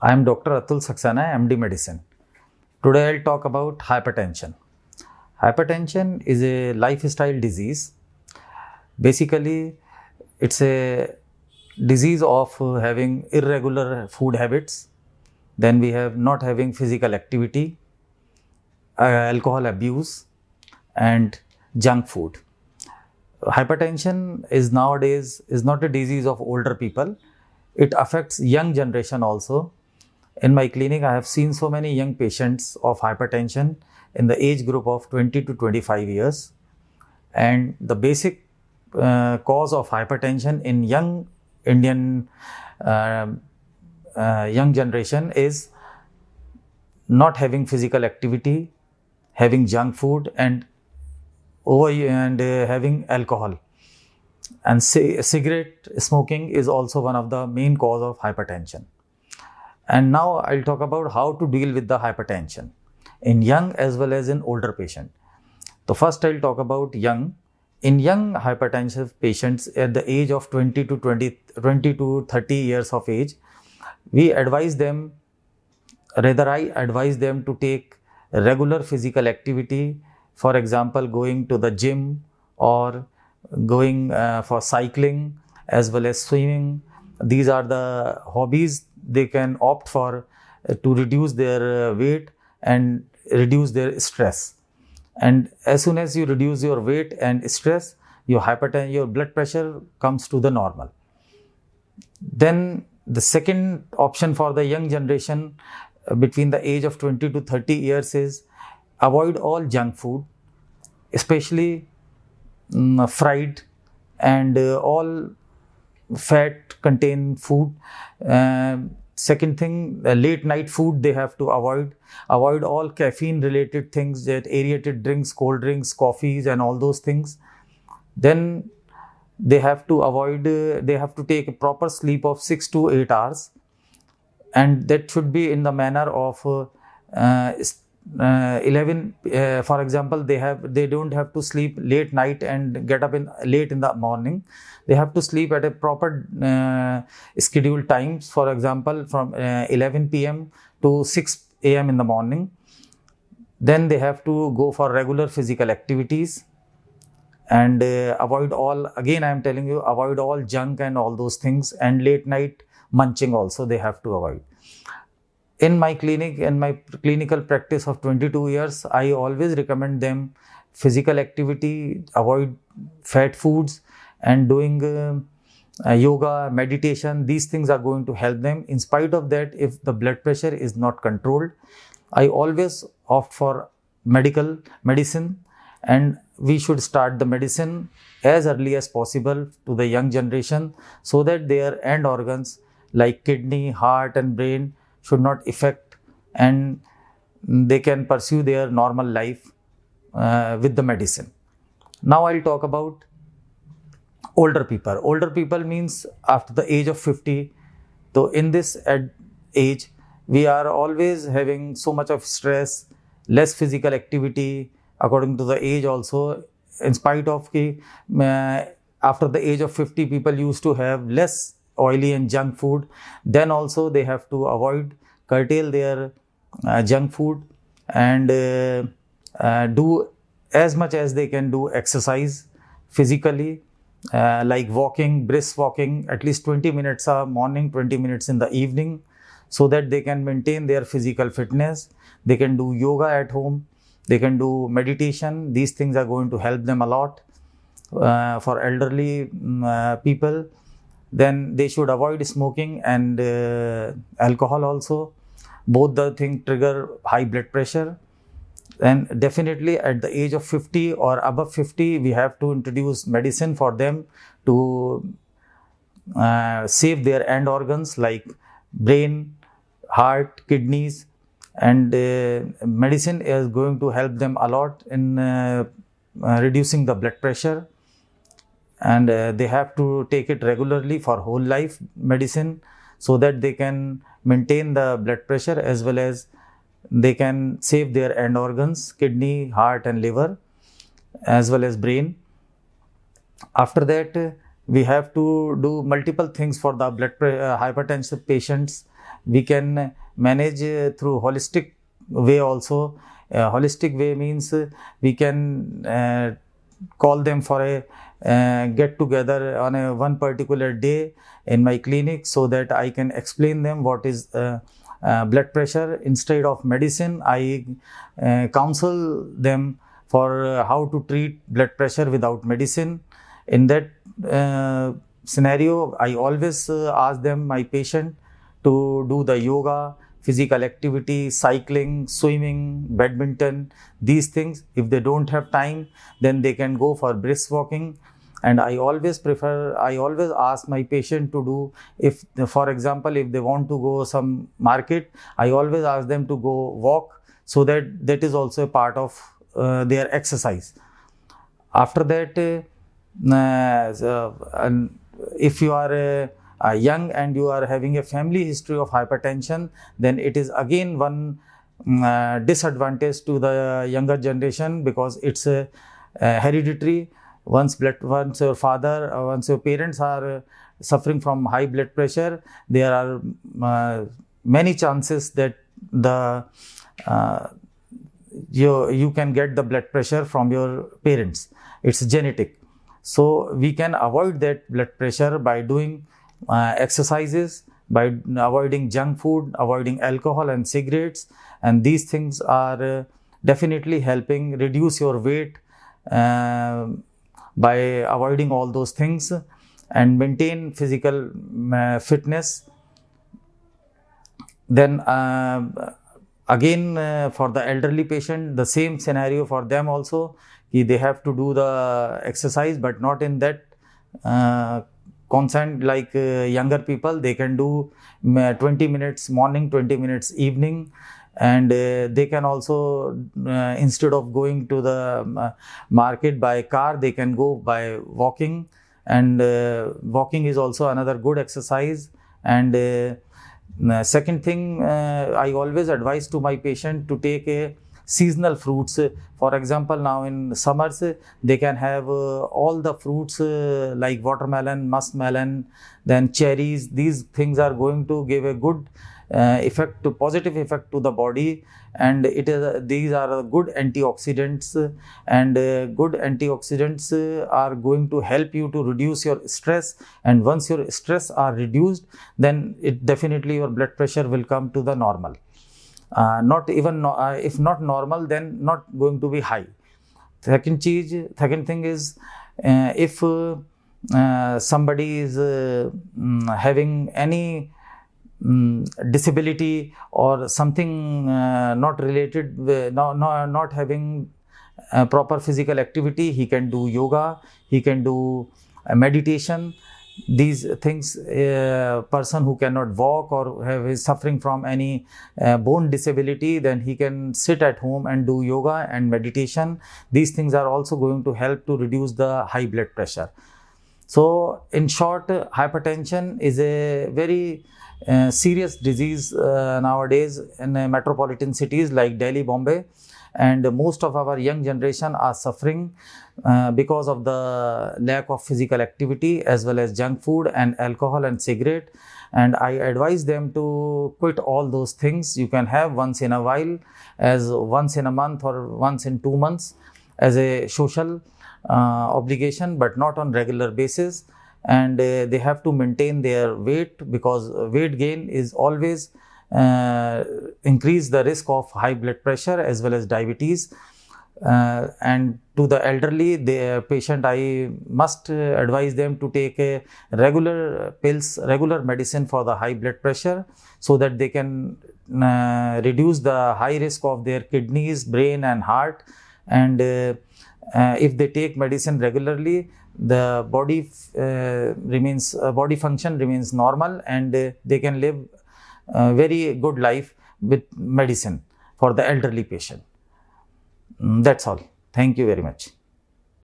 I am Dr. Atul Saxena, MD Medicine. Today I'll talk about hypertension. Hypertension is a lifestyle disease. Basically, it's a disease of having irregular food habits. Then we have not having physical activity, alcohol abuse, and junk food. Hypertension is nowadays is not a disease of older people. It affects young generation also. In my clinic, I have seen so many young patients of hypertension in the age group of 20 to 25 years. And the basic cause of hypertension in young Indian young generation is not having physical activity, having junk food, and having alcohol. And cigarette smoking is also one of the main cause of hypertension. And now I'll talk about how to deal with the hypertension in young as well as in older patient. So first I'll talk about young. In young hypertensive patients at the age of 20 to 30 years of age, I advise them to take regular physical activity. For example, going to the gym or going for cycling as well as swimming. These are the hobbies they can opt for to reduce their weight and reduce their stress. And as soon as you reduce your weight and stress, your blood pressure comes to the normal. Then the second option for the young generation between the age of 20 to 30 years is avoid all junk food, especially fried and all fat contained food. Second thing, late night food they have to avoid all caffeine related things, that aerated drinks, cold drinks, coffees and all those things. Then they have to take a proper sleep of 6 to 8 hours, and that should be in the manner of 11 for example, they don't have to sleep late night and get up late in the morning. They have to sleep at a proper scheduled times, for example from 11 p.m. to 6 a.m. in the morning. Then they have to go for regular physical activities and avoid all, again I am telling you, avoid all junk and all those things, and late night munching also they have to avoid. In my clinic, in my clinical practice of 22 years, I always recommend them physical activity, avoid fat foods, and doing yoga, meditation. These things are going to help them. In spite of that, if the blood pressure is not controlled, I always opt for medicine, and we should start the medicine as early as possible to the young generation, so that their end organs like kidney, heart and brain should not affect, and they can pursue their normal life with the medicine. Now I'll talk about older people. Older people means after the age of 50. So in this age, we are always having so much of stress, less physical activity according to the age also. In spite of after the age of 50, people used to have less oily and junk food. Then also they have to curtail their junk food and do as much as they can do exercise physically, like walking, brisk walking, at least 20 minutes morning, 20 minutes in the evening, so that they can maintain their physical fitness. They can do yoga at home, they can do meditation. These things are going to help them a lot. For elderly people, then they should avoid smoking and alcohol also. Both the things trigger high blood pressure. And definitely at the age of 50 or above 50, we have to introduce medicine for them to save their end organs like brain, heart, kidneys, and medicine is going to help them a lot in reducing the blood pressure. And they have to take it regularly for whole life medicine, so that they can maintain the blood pressure as well as they can save their end organs, kidney, heart and liver, as well as brain. After that, we have to do multiple things for the hypertensive patients. we can manage through holistic way also. Holistic way means we can call them for a get together on a one particular day in my clinic, so that I can explain them what is blood pressure. Instead of medicine, I counsel them for how to treat blood pressure without medicine. In that scenario, I always ask them, my patient, to do the yoga, physical activity, cycling, swimming, badminton, these things. If they don't have time, then they can go for brisk walking. And I always ask my patient to do, if for example, if they want to go some market, I always ask them to go walk, so that is also a part of their exercise. After that, if you are young and you are having a family history of hypertension, then it is again one disadvantage to the younger generation, because it's hereditary. Once your father or once your parents are suffering from high blood pressure, there are many chances that you can get the blood pressure from your parents. It's genetic. So we can avoid that blood pressure by doing exercises, by avoiding junk food, avoiding alcohol and cigarettes, and these things are definitely helping reduce your weight by avoiding all those things, and maintain physical fitness. Then again, for the elderly patient, the same scenario for them also. They have to do the exercise, but not in that constant like younger people. They can do 20 minutes morning, 20 minutes evening, and they can also instead of going to the market by car, they can go by walking. And walking is also another good exercise. And second thing, I always advise to my patient to take a seasonal fruits. For example, now in summers, they can have all the fruits like watermelon, muskmelon, then cherries. These things are going to give a good positive effect to the body, and these are good antioxidants, and good antioxidants are going to help you to reduce your stress. And once your stress are reduced, then it definitely your blood pressure will come to the normal. Not even if not normal, then not going to be high. Second thing is, if somebody is having any disability or something not related with, not having proper physical activity, he can do yoga, he can do meditation. These things, person who cannot walk or is suffering from any bone disability, then he can sit at home and do yoga and meditation. These things are also going to help to reduce the high blood pressure. So in short, hypertension is a very serious disease nowadays in metropolitan cities like Delhi, Bombay, and most of our young generation are suffering because of the lack of physical activity, as well as junk food and alcohol and cigarette. And I advise them to quit all those things. You can have once in a while, as once in a month or once in 2 months, as a social obligation, but not on regular basis. And they have to maintain their weight, because weight gain is always increase the risk of high blood pressure as well as diabetes. And to the elderly, the patient, I must advise them to take a regular medicine for the high blood pressure, so that they can reduce the high risk of their kidneys, brain and heart. And if they take medicine regularly, the body function remains normal, and they can live a very good life with medicine for the elderly patient. That's all. Thank you very much.